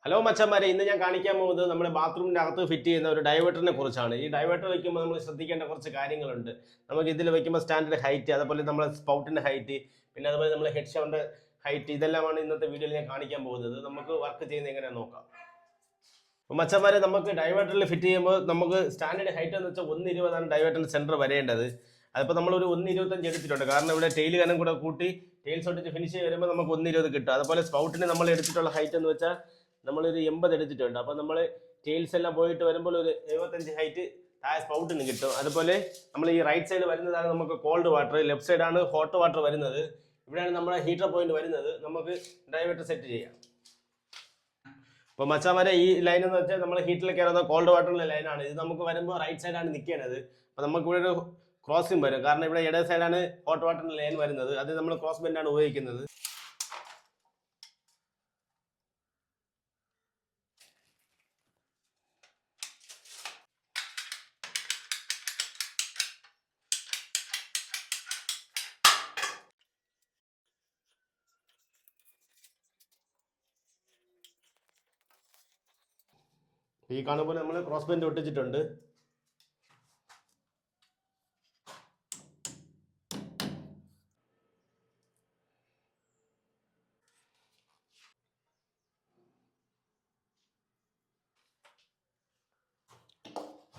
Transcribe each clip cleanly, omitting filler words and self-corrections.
Hello മച്ചന്മാരെ, ഇന്ന് ഞാൻ കാണിക്കാൻ പോകുന്നത് നമ്മുടെ ബാത്റൂമിന്റെ അകത്ത് ഫിറ്റ് ചെയ്യുന്ന ഒരു ഡൈവേർട്ടറിനെ കുറിച്ചാണ്. ഈ ഡൈവേർട്ടർ വെക്കുമ്പോൾ നമ്മൾ ശ്രദ്ധിക്കേണ്ട കുറച്ച് കാര്യങ്ങളുണ്ട്. നമുക്ക് ഇതിൽ വെക്കുമ്പോൾ സ്റ്റാൻഡിന്റെ ഹൈറ്റ്, അതുപോലെ നമ്മുടെ സ്പൗട്ടിന്റെ ഹൈറ്റ്, പിന്നെ അതുപോലെ നമ്മുടെ ഹെഡ് ഷവറിന്റെ ഹൈറ്റ്, ഇതെല്ലാമാണ് ഇന്നത്തെ വീഡിയോയിൽ ഞാൻ കാണിക്കാൻ പോകുന്നത്. നമുക്ക് വർക്ക് ചെയ്യുന്നത് എങ്ങനെയാണെന്ന് നോക്കാം. അപ്പോൾ മച്ചന്മാരെ, നമുക്ക് ഡൈവേർട്ടറിൽ ഫിറ്റ് ചെയ്യുമ്പോൾ നമുക്ക് സ്റ്റാൻഡിന്റെ ഹൈറ്റ് എന്ന് വെച്ചാൽ 1,20 ഡൈവേർട്ടറിന്റെ സെന്റർ വരേണ്ടത്. അതിപ്പോൾ നമ്മളൊരു 1,25 എടുത്തിട്ടുണ്ട്, കാരണം ഇവിടെ ടൈൽ കനം കൂടെ കൂട്ടി ടൈൽസ് ഒട്ടിച്ച് ഫിനിഷ് ചെയ്ത് വരുമ്പോൾ നമുക്ക് 1,20 കിട്ടും. അതുപോലെ സ്പൗട്ടിന് നമ്മൾ എടുത്തിട്ടുള്ള ഹൈറ്റ് എന്ന് വെച്ചാൽ നമ്മളൊരു 80 എടുത്തിട്ടുണ്ട്. അപ്പം നമ്മൾ ടൈൽസ് എല്ലാം പോയിട്ട് വരുമ്പോൾ ഒരു 75 ഹൈറ്റ് താഴെ സ്പൗട്ടിന് കിട്ടും. അതുപോലെ നമ്മൾ ഈ റൈറ്റ് സൈഡ് വരുന്നതാണ് നമുക്ക് കോൾഡ് വാട്ടർ, ലെഫ്റ്റ് സൈഡാണ് ഹോട്ട് വാട്ടർ വരുന്നത്. ഇവിടെയാണ് നമ്മുടെ ഹീറ്റർ പോയിന്റ് വരുന്നത്. നമുക്ക് ഡൈവേർട്ടർ സെറ്റ് ചെയ്യാം. അപ്പോൾ മച്ചാമാരെ, ഈ ലൈൻ എന്ന് വെച്ചാൽ നമ്മൾ ഹീറ്ററിൽ കയറുന്ന കോൾഡ് വാട്ടറിൻ്റെ ലൈനാണ്. ഇത് നമുക്ക് വരുമ്പോൾ റൈറ്റ് സൈഡാണ് നിൽക്കേണ്ടത്. അപ്പോൾ നമുക്ക് ഇവിടെ ഒരു ക്രോസിംഗ് വരും, കാരണം ഇവിടെ ഇടേ സൈഡാണ് ഹോട്ട് വാട്ടറിൻ്റെ ലൈൻ വരുന്നത്. അത് നമ്മൾ ക്രോസ് ബെൻഡാണ് ഉപയോഗിക്കുന്നത്. ഈ കാണുമ്പോൾ നമ്മൾ ക്രോസ് ബെൻഡ് ഒട്ടിച്ചിട്ടുണ്ട്.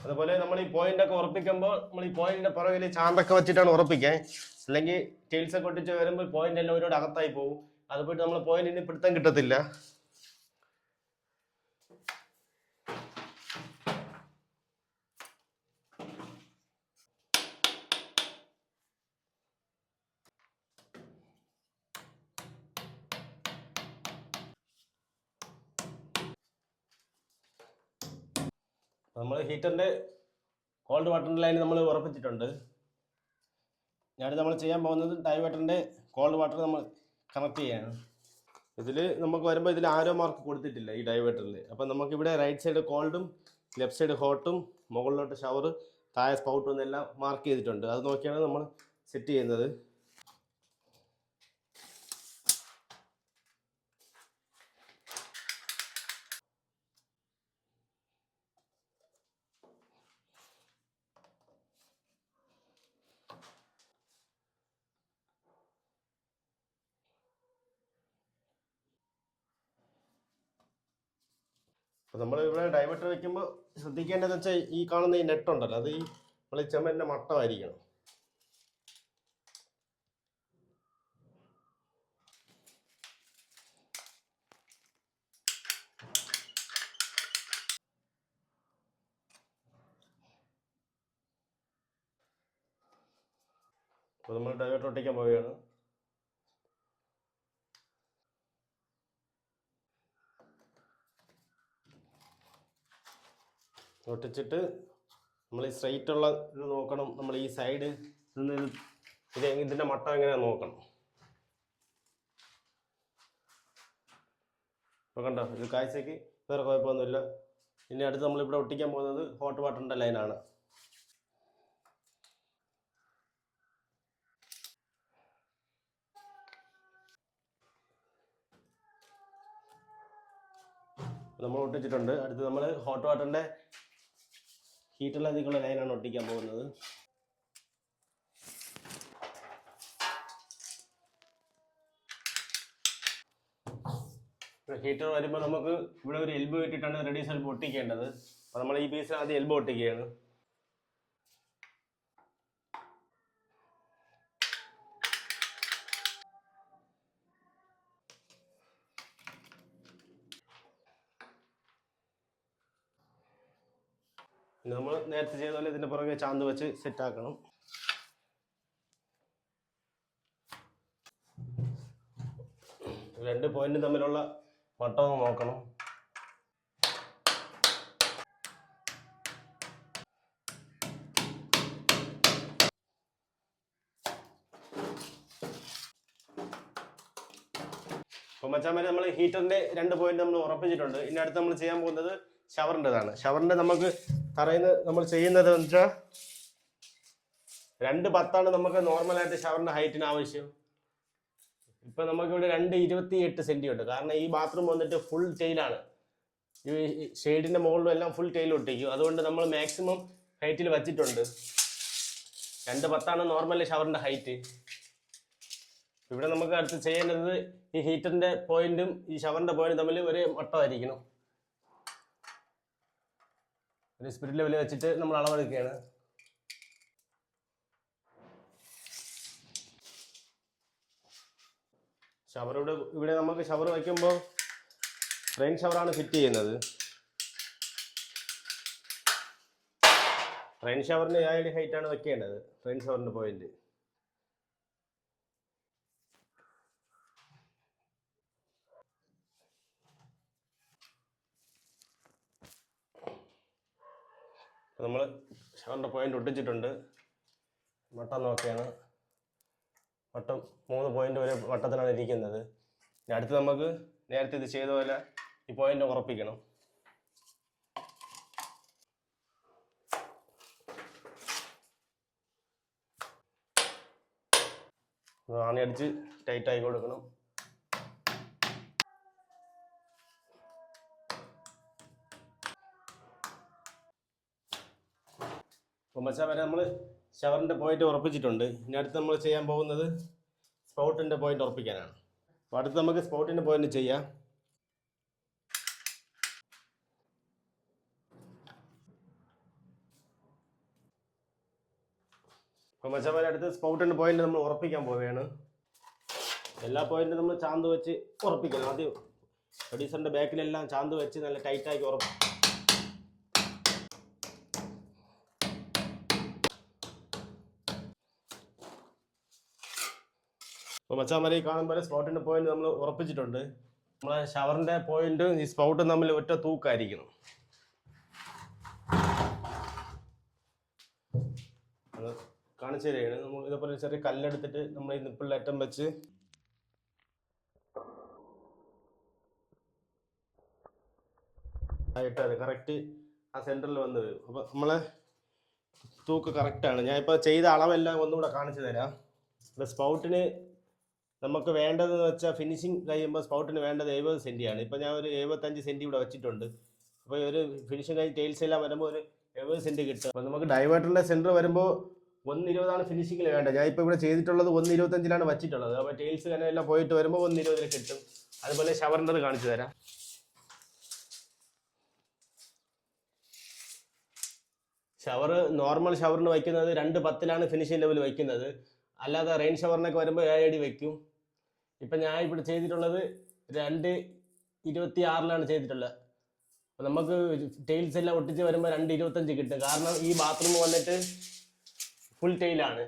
അതുപോലെ നമ്മൾ ഈ പോയിന്റ് ഒക്കെ ഉറപ്പിക്കുമ്പോൾ നമ്മൾ ഈ പോയിന്റിന്റെ പുറകിൽ ചാന്തൊക്കെ വെച്ചിട്ടാണ് ഉറപ്പിക്കാൻ. അല്ലെങ്കിൽ ടൈൽസ് ഒക്കെ ഒട്ടിച്ച് വരുമ്പോൾ പോയിന്റ് എല്ലാം ഒരുപാട് അകത്തായി പോകും. അത് പോയിട്ട് നമ്മൾ പോയിന്റിന് പിടുത്തം കിട്ടത്തില്ല. നമ്മൾ ഹീറ്ററിന്റെ കോൾഡ് വാട്ടറിന്റെ ലൈൻ നമ്മൾ ഉറപ്പിച്ചിട്ടുണ്ട്. ഞാനിത് നമ്മൾ ചെയ്യാൻ പോകുന്നത് ഡൈവേർട്ടറിന്റെ കോൾഡ് വാട്ടർ നമ്മൾ കണക്ട് ചെയ്യാണ്. ഇതിൽ നമുക്ക് വരുമ്പോൾ ഇതിൽ ആരോ മാർക്ക് കൊടുത്തിട്ടില്ല ഈ ഡൈവേർട്ടറിൽ. അപ്പം നമുക്കിവിടെ റൈറ്റ് സൈഡ് കോൾഡും ലെഫ്റ്റ് സൈഡ് ഹോട്ടും മുകളിലോട്ട് ഷവർ താഴെ സ്പൗട്ടും എന്നെല്ലാം മാർക്ക് ചെയ്തിട്ടുണ്ട്. അത് നോക്കിയാണ് നമ്മൾ സെറ്റ് ചെയ്യുന്നത്. അപ്പോൾ നമ്മൾ ഇവിടെ ഡൈവേർട്ടർ വെക്കുമ്പോൾ ശ്രദ്ധിക്കേണ്ടതെന്ന് വെച്ചാൽ ഈ കാണുന്ന ഈ നെറ്റ് ഉണ്ടല്ലോ, അത് ഈ നമ്മൾ ചെമ്മൻ്റെ മട്ടമായിരിക്കണം. അപ്പോൾ നമ്മൾ ഡൈവേർട്ടർ ഒട്ടിക്കാൻ പോവുകയാണ്. ഒട്ടിച്ചിട്ട് നമ്മൾ ഈ സ്ട്രൈറ്റ് ഉള്ള ഇത് നോക്കണം. നമ്മൾ ഈ സൈഡ് നിന്ന് ഇതിൻ്റെ മട്ടം എങ്ങനെയാണെന്ന് നോക്കണം. ഇപ്പോൾ കണ്ടോ, ഇത് കാഴ്ചയ്ക്ക് വേറെ കുഴപ്പമൊന്നുമില്ല. ഇനി അടുത്ത് നമ്മളിവിടെ ഒട്ടിക്കാൻ പോകുന്നത് ഹോട്ട് വാട്ടറിൻ്റെ ലൈനാണ്. നമ്മൾ ഒട്ടിച്ചിട്ടുണ്ട്. അടുത്ത് നമ്മൾ ഹോട്ട് വാട്ടറിൻ്റെ ഹീറ്ററിലധികമുള്ള ലൈനാണ് ഒട്ടിക്കാൻ പോകുന്നത്. ഹീറ്റർ വരുമ്പോൾ നമുക്ക് ഇവിടെ ഒരു എൽബോ ഇട്ടിട്ടാണ് റെഡ്യൂസ് എൽബോ ഒട്ടിക്കേണ്ടത്. അപ്പോൾ നമ്മൾ ഈ പീസിൽ ആദ്യം എൽബോ ഒട്ടിക്കുകയാണ്. പിന്നെ നമ്മൾ നേരത്തെ ചെയ്ത പോലെ ഇതിൻ്റെ പുറകെ ചാന്ത് വെച്ച് സെറ്റാക്കണം. രണ്ട് പോയിന്റ് തമ്മിലുള്ള മട്ടം നോക്കണം. അപ്പോൾ മച്ചാമാരെ, നമ്മൾ ഹീറ്ററിന്റെ രണ്ട് പോയിന്റ് നമ്മൾ ഉറപ്പിച്ചിട്ടുണ്ട്. ഇനി അടുത്ത് നമ്മൾ ചെയ്യാൻ പോകുന്നത് ഷവറിൻ്റെതാണ്. ഷവറിൻ്റെ നമുക്ക് തറയിൽ നമ്മൾ ചെയ്യുന്നത് എന്ന് വെച്ചാൽ 2.10 നമുക്ക് നോർമലായിട്ട് ഷവറിൻ്റെ ഹൈറ്റിന് ആവശ്യം. ഇപ്പം നമുക്കിവിടെ 2.28 സെൻറ്റി ഉണ്ട്. കാരണം ഈ ബാത്റൂം വന്നിട്ട് ഫുൾ ടൈലാണ്. ഈ ഷെയ്ഡിന്റെ മുകളിലും എല്ലാം ഫുൾ ടൈൽ ഒട്ടിക്കും. അതുകൊണ്ട് നമ്മൾ മാക്സിമം ഹൈറ്റിൽ വച്ചിട്ടുണ്ട്. 2.10 നോർമൽ ഷവറിന്റെ ഹൈറ്റ്. ഇവിടെ നമുക്ക് അടുത്ത് ചെയ്യേണ്ടത് ഈ ഹീറ്ററിന്റെ പോയിന്റും ഈ ഷവറിന്റെ പോയിന്റും തമ്മിൽ ഒരു വട്ടമായിരിക്കണം. ഒരു സ്പിരിറ്റ് ലെവലിൽ വെച്ചിട്ട് നമ്മൾ അളവെടുക്കുകയാണ്. ഷവർ ഇവിടെ നമുക്ക് ഷവർ വയ്ക്കുമ്പോൾ റെയിൻ ഷവറാണ് ഫിറ്റ് ചെയ്യുന്നത്. റെയിൻ ഷവറിന് ഏഴടി ഹൈറ്റാണ് വെക്കേണ്ടത്. റെയിൻ ഷവറിന്റെ പോയിന്റ് നമ്മൾ ഷവറിന്റെ പോയിന്റ് ഒട്ടിച്ചിട്ടുണ്ട്. വട്ടം നോക്കിയാണ്. വട്ടം 3 പോയിന്റ് വരെ വട്ടത്തിലാണ് ഇരിക്കുന്നത്. ഇനി അടുത്ത് നമുക്ക് നേരത്തെ ഇത് ചെയ്ത പോലെ ഈ പോയിന്റ് ഉറപ്പിക്കണം. ആണി അടിച്ച് ടൈറ്റ് ആയി കൊടുക്കണം. അപ്പോൾ മച്ചാൻ വരെ നമ്മൾ ഷവറിൻ്റെ പോയിന്റ് ഉറപ്പിച്ചിട്ടുണ്ട്. ഇനി അടുത്ത് നമ്മൾ ചെയ്യാൻ പോകുന്നത് സ്പൗട്ടിൻ്റെ പോയിന്റ് ഉറപ്പിക്കാനാണ്. അപ്പോൾ അടുത്ത് നമുക്ക് സ്പൗട്ടിൻ്റെ പോയിന്റ് ചെയ്യാം. അപ്പോൾ മച്ചാൻ വരെ അടുത്ത് സ്പൗട്ടിൻ്റെ പോയിന്റ് നമ്മൾ ഉറപ്പിക്കാൻ പോവുകയാണ്. എല്ലാ പോയിന്റും നമ്മൾ ചാന്ത് വെച്ച് ഉറപ്പിക്കണം. ആദ്യം പ്രൊഡ്യൂസറിൻ്റെ ബാക്കിലെല്ലാം ചാന്ത് വെച്ച് നല്ല ടൈറ്റാക്കി ഉറപ്പിക്കും. അപ്പോൾ മച്ചാന്മാരെ കാണുമ്പോൾ സ്പൗട്ടിൻ്റെ പോയിന്റ് നമ്മൾ ഉറപ്പിച്ചിട്ടുണ്ട്. നമ്മളെ ഷവറിൻ്റെ പോയിന്റ് ഈ സ്പൗട്ടും തമ്മിൽ ഒറ്റ തൂക്കായിരിക്കണം. അത് കാണിച്ചു തരികയാണ്. നമ്മൾ ഇതേപോലെ ചെറിയ കല്ലെടുത്തിട്ട് നമ്മൾ ഈ നിപ്പിളിൽ അറ്റം വെച്ച് ആയിട്ടത് കറക്റ്റ് ആ സെൻറ്ററിൽ വന്ന് വരും. അപ്പോൾ നമ്മളെ തൂക്ക് കറക്റ്റാണ്. ഞാൻ ഇപ്പോൾ ചെയ്ത അളവെല്ലാം ഒന്നുകൂടെ കാണിച്ചു തരാം. ഇവിടെ സ്പൗട്ടിന് നമുക്ക് വേണ്ടതെന്ന് വെച്ചാൽ ഫിനിഷിങ് കഴിയുമ്പോൾ സ്പൗട്ടിന് വേണ്ടത് 70 സെൻറ്റിയാണ്. ഇപ്പോൾ ഞാൻ ഒരു 75 സെൻറ്റി ഇവിടെ വെച്ചിട്ടുണ്ട്. അപ്പോൾ ഒരു ഫിനിഷിങ് കഴിഞ്ഞ് ടൈൽസ് എല്ലാം വരുമ്പോൾ ഒരു 70 സെൻറ്റ് കിട്ടും. അപ്പോൾ നമുക്ക് ഡൈവേർട്ടറിൻ്റെ സെൻറ്റർ വരുമ്പോൾ 1.20 ഫിനിഷിങ്ങിൽ വേണ്ടത്. ഞാൻ ഇപ്പോൾ ഇവിടെ ചെയ്തിട്ടുള്ളത് 1.25 വെച്ചിട്ടുള്ളത്. അപ്പോൾ ടൈൽസ് തന്നെ എല്ലാം പോയിട്ട് വരുമ്പോൾ 1.20 കിട്ടും. അതുപോലെ ഷവറിൻ്റെ കാണിച്ചു തരാം. ഷവർ നോർമൽ ഷവറിന് വയ്ക്കുന്നത് 2.10 ഫിനിഷിംഗ് ലെവൽ വയ്ക്കുന്നത്. അല്ലാതെ റെയിൻ ഷവറിനൊക്കെ വരുമ്പോൾ 7 അടി വയ്ക്കും. ഇപ്പം ഞാൻ ഇവിടെ ചെയ്തിട്ടുള്ളത് 2.26 ചെയ്തിട്ടുള്ളത്. അപ്പോൾ നമുക്ക് ടൈൽസ് എല്ലാം ഒട്ടിച്ച് വരുമ്പോൾ 2.25 കിട്ടും. കാരണം ഈ ബാത്റൂം വന്നിട്ട് ഫുൾ ടൈലാണ്.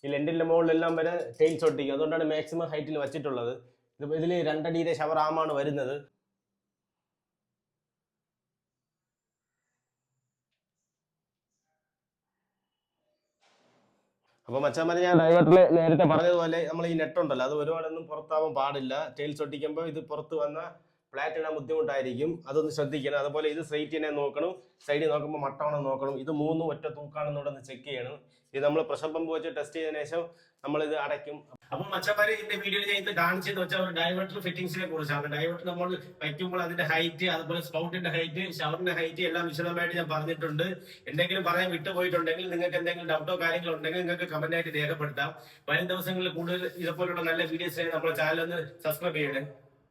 ഈ ലെൻറ്റിൻ്റെ മുകളിലെല്ലാം വരെ ടൈൽസ് ഒട്ടിക്കും. അതുകൊണ്ടാണ് മാക്സിമം ഹൈറ്റിൽ വെച്ചിട്ടുള്ളത്. ഇതിൽ 2 അടിയുടെ ഷവർ ആമാണ് വരുന്നത്. അപ്പോൾ മച്ചാന്മാരെ ഞാൻ ഡൈവേർട്ടറിൽ നേരത്തെ പറഞ്ഞതുപോലെ നമ്മൾ ഈ നെറ്റ് ഉണ്ടല്ലോ അത് ഒരുപാടൊന്നും പുറത്താവാൻ പാടില്ല. ടൈൽസ് ഒട്ടിക്കുമ്പോൾ ഇത് പുറത്ത് വന്ന ഫ്ലാറ്റ് ഇടാൻ ബുദ്ധിമുട്ടായിരിക്കും. അതൊന്ന് ശ്രദ്ധിക്കണം. അതുപോലെ ഇത് സ്ട്രൈറ്റ് തന്നെ നോക്കണം. സൈഡിൽ നോക്കുമ്പോൾ മട്ടമാണോ നോക്കണം. ഇത് 3 ഒറ്റ തൂക്കാണെന്നൂടെ ഒന്ന് ചെക്ക് ചെയ്യണം. ഇത് നമ്മൾ പ്രഷർ പമ്പ് വെച്ച് ടെസ്റ്റ് ചെയ്തതിനു ശേഷം നമ്മളിത് അടയ്ക്കും. അപ്പോൾ മച്ചന്മാരെ ഇതിന്റെ വീഡിയോയിൽ ചെയ്ത് കാണിച്ചെന്ന് വെച്ചാൽ ഒരു ഡൈവേർട്ടർ ഫിറ്റിംഗ്സിനെ കുറിച്ചാണ്. ഡൈവേർട്ടർ നമ്മൾ വയ്ക്കുമ്പോൾ അതിന്റെ ഹൈറ്റ്, അതുപോലെ സ്പൗട്ടിന്റെ ഹൈറ്റ്, ഷവറിന്റെ ഹൈറ്റ് എല്ലാം വിശദമായിട്ട് ഞാൻ പറഞ്ഞിട്ടുണ്ട്. എന്തെങ്കിലും പറയാൻ വിട്ടുപോയിട്ടുണ്ടെങ്കിൽ നിങ്ങൾക്ക് എന്തെങ്കിലും ഡൗട്ടോ കാര്യങ്ങളോ ഉണ്ടെങ്കിൽ നിങ്ങൾക്ക് കമന്റ് ആയിട്ട് രേഖപ്പെടുത്താം. വരും ദിവസങ്ങളിൽ കൂടുതൽ ഇതുപോലുള്ള നല്ല വീഡിയോസ് നമ്മുടെ ചാനൽ ഒന്ന് സബ്സ്ക്രൈബ് ചെയ്യണേ.